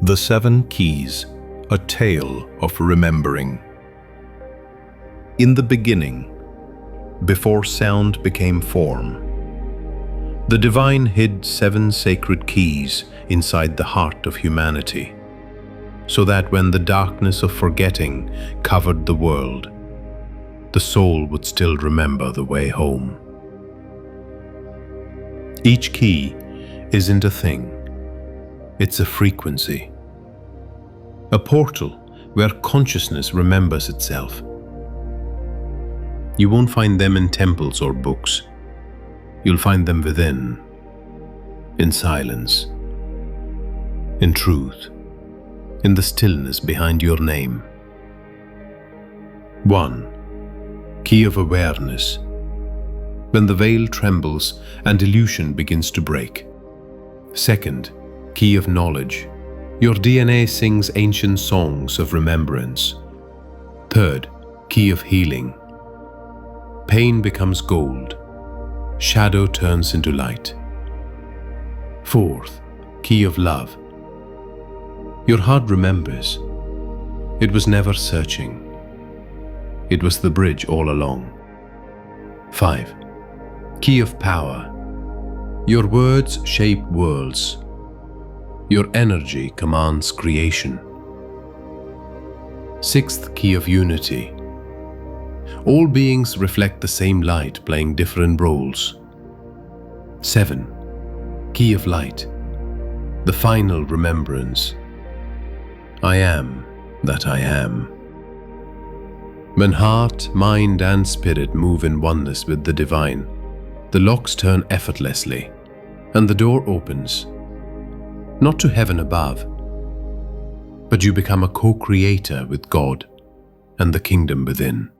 The Seven Keys, a tale of remembering. In the beginning, before sound became form, the divine hid seven sacred keys inside the heart of humanity, so that when the darkness of forgetting covered the world, the soul would still remember the way home. Each key isn't a thing, it's a frequency. A portal where consciousness remembers itself. You won't find them in temples or books. You'll find them within, in silence, in truth, in the stillness behind your name. 1. Key of awareness. When the veil trembles and illusion begins to break. 2nd, key of knowledge. Your DNA sings ancient songs of remembrance. 3rd, key of healing. Pain becomes gold. Shadow turns into light. 4th, key of love. Your heart remembers. It was never searching. It was the bridge all along. 5. Key of power. Your words shape worlds. Your energy commands creation. 6th, key of unity. All beings reflect the same light, playing different roles. 7. Key of light. The final remembrance. I am that I am. When heart, mind, and spirit move in oneness with the divine, the locks turn effortlessly, and the door opens, not to heaven above, but you become a co-creator with God and the kingdom within.